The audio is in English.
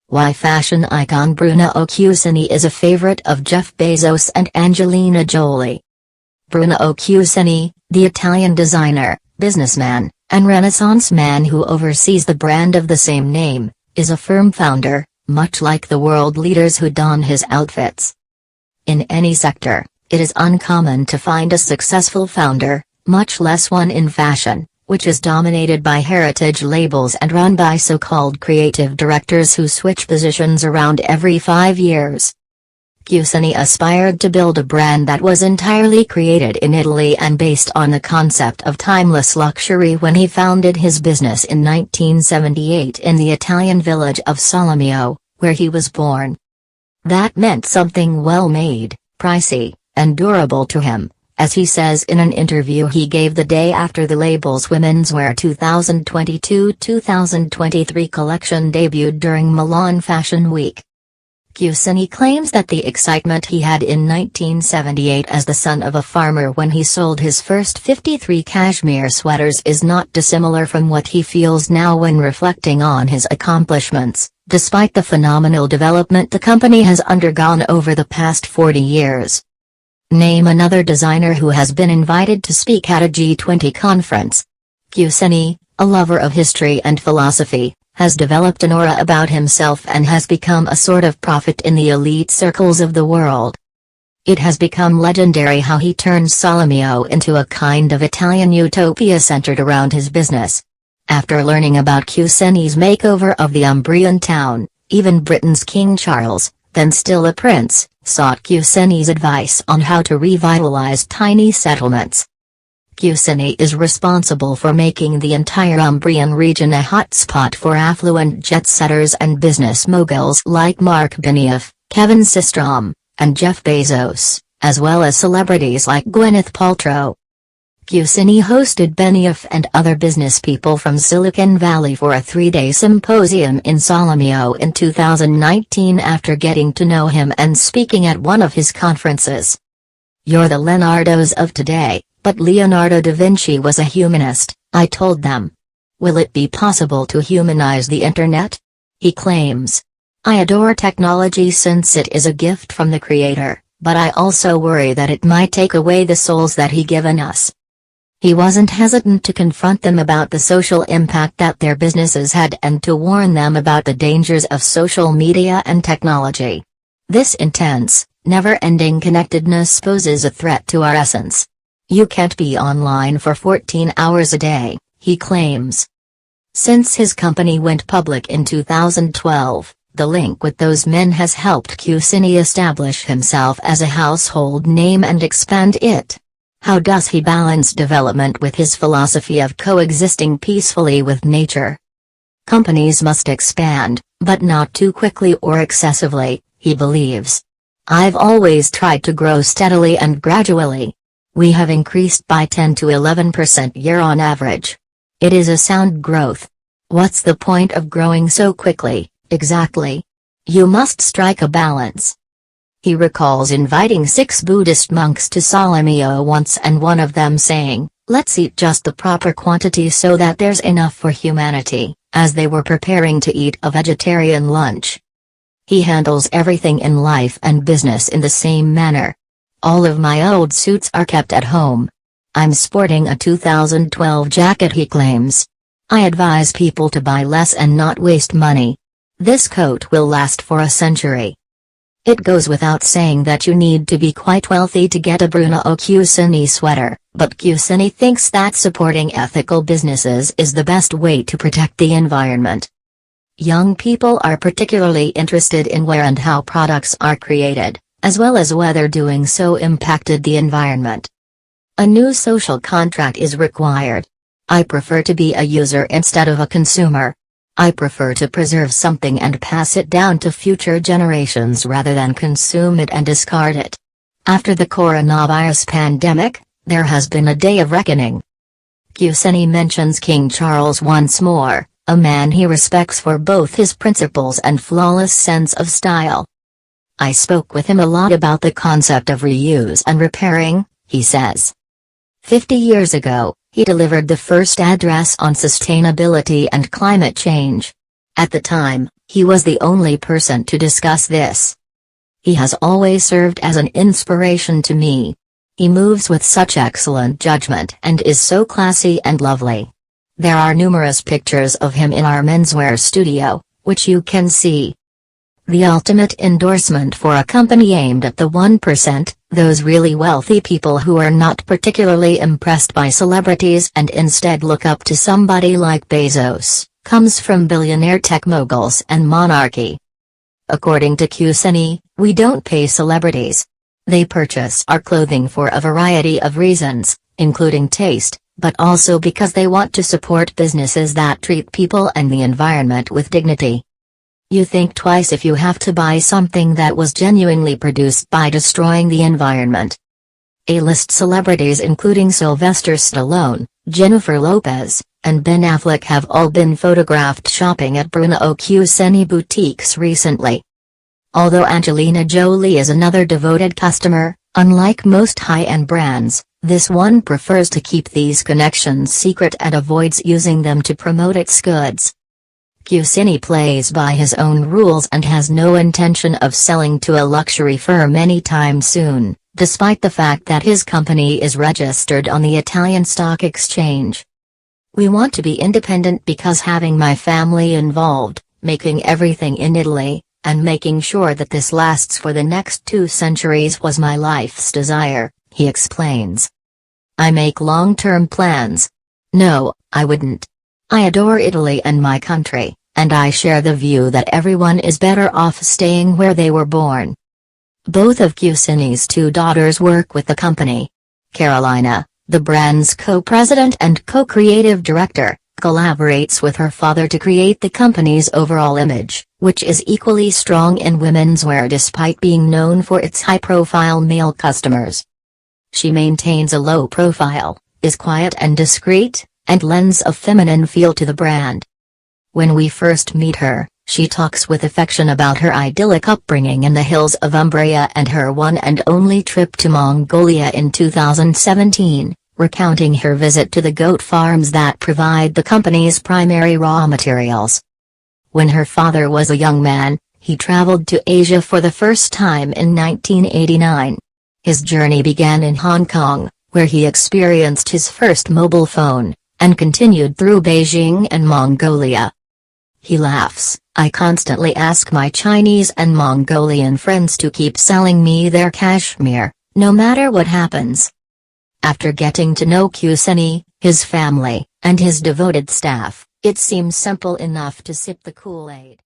Why fashion icon Bruno Cucini is a favorite of Jeff Bezos and Angelina Jolie. Bruno Cucini, the Italian designer, businessman, and Renaissance man who oversees the brand of the same name, is a firm founder, much like the world leaders who don his outfits. In any sector, it is uncommon to find a successful founder, much less one in fashion, which is dominated by heritage labels and run by so-called creative directors who switch positions around every 5 years. Cucini aspired to build a brand that was entirely created in Italy and based on the concept of timeless luxury when he founded his business in 1978 in the Italian village of Solomeo, where he was born. That meant something well-made, pricey, and durable to him, as he says in an interview he gave the day after the label's Women's Wear 2022-2023 collection debuted during Milan Fashion Week. Cucini claims that the excitement he had in 1978 as the son of a farmer when he sold his first 53 cashmere sweaters is not dissimilar from what he feels now when reflecting on his accomplishments, despite the phenomenal development the company has undergone over the past 40 years. Name another designer who has been invited to speak at a G20 conference. Cucini, a lover of history and philosophy, has developed an aura about himself and has become a sort of prophet in the elite circles of the world. It has become legendary how he turned Solomeo into a kind of Italian utopia centered around his business. After learning about Cucini's makeover of the Umbrian town, even Britain's King Charles, then still a prince, sought Cucini's advice on how to revitalize tiny settlements. Cucini is responsible for making the entire Umbrian region a hotspot for affluent jet-setters and business moguls like Mark Benioff, Kevin Systrom, and Jeff Bezos, as well as celebrities like Gwyneth Paltrow. Cucini hosted Benioff and other business people from Silicon Valley for a 3-day symposium in Solomeo in 2019 after getting to know him and speaking at one of his conferences. "You're the Leonardos of today, but Leonardo da Vinci was a humanist," I told them. "Will it be possible to humanize the internet?" he claims. "I adore technology since it is a gift from the creator, but I also worry that it might take away the souls that he given us." He wasn't hesitant to confront them about the social impact that their businesses had and to warn them about the dangers of social media and technology. "This intense, never-ending connectedness poses a threat to our essence. You can't be online for 14 hours a day," he claims. Since his company went public in 2012, the link with those men has helped Cucini establish himself as a household name and expand it. How does he balance development with his philosophy of coexisting peacefully with nature? "Companies must expand, but not too quickly or excessively," he believes. "I've always tried to grow steadily and gradually. We have increased by 10 to 11% year on average. It is a sound growth. What's the point of growing so quickly, exactly? You must strike a balance." He recalls inviting 6 Buddhist monks to Solomeo once and one of them saying, "Let's eat just the proper quantity so that there's enough for humanity," as they were preparing to eat a vegetarian lunch. He handles everything in life and business in the same manner. "All of my old suits are kept at home. I'm sporting a 2012 jacket," he claims. "I advise people to buy less and not waste money. This coat will last for a century." It goes without saying that you need to be quite wealthy to get a Bruno Cucini sweater, but Cucini thinks that supporting ethical businesses is the best way to protect the environment. Young people are particularly interested in where and how products are created, as well as whether doing so impacted the environment. A new social contract is required. "I prefer to be a user instead of a consumer. I prefer to preserve something and pass it down to future generations rather than consume it and discard it." After the coronavirus pandemic, there has been a day of reckoning. Cucini mentions King Charles once more, a man he respects for both his principles and flawless sense of style. "I spoke with him a lot about the concept of reuse and repairing," he says. 50 years ago, he delivered the first address on sustainability and climate change. At the time, He was the only person to discuss this. He has always served as an inspiration to me. He moves with such excellent judgment and is so classy and lovely. There are numerous pictures of him in our menswear studio, which you can see. The ultimate endorsement for a company aimed at the 1%, those really wealthy people who are not particularly impressed by celebrities and instead look up to somebody like Bezos, comes from billionaire tech moguls and monarchy. According to Kusini, we don't pay celebrities. They purchase our clothing for a variety of reasons, including taste, but also because they want to support businesses that treat people and the environment with dignity. You think twice if you have to buy something that was genuinely produced by destroying the environment. A-list celebrities including Sylvester Stallone, Jennifer Lopez, and Ben Affleck have all been photographed shopping at Bruno Kusini boutiques recently. Although Angelina Jolie is another devoted customer, unlike most high-end brands, this one prefers to keep these connections secret and avoids using them to promote its goods. Kusini plays by his own rules and has no intention of selling to a luxury firm anytime soon, despite the fact that his company is registered on the Italian Stock Exchange. We want to be independent because having my family involved, making everything in Italy, and making sure that this lasts for the next 2 centuries was my life's desire, he explains. I make long-term plans. No, I wouldn't. I adore Italy and my country, and I share the view that everyone is better off staying where they were born. Both of Kusini's 2 daughters work with the company. Carolina, the brand's co-president and co-creative director, collaborates with her father to create the company's overall image, which is equally strong in women's wear despite being known for its high-profile male customers. She maintains a low profile, is quiet and discreet, and lends a feminine feel to the brand. When we first meet her, she talks with affection about her idyllic upbringing in the hills of Umbria and her one and only trip to Mongolia in 2017, recounting her visit to the goat farms that provide the company's primary raw materials. When her father was a young man, he traveled to Asia for the first time in 1989. His journey began in Hong Kong, where he experienced his first mobile phone, and continued through Beijing and Mongolia. He laughs, I constantly ask my Chinese and Mongolian friends to keep selling me their cashmere, no matter what happens. After getting to know Kusini, his family, and his devoted staff, it seems simple enough to sip the Kool-Aid.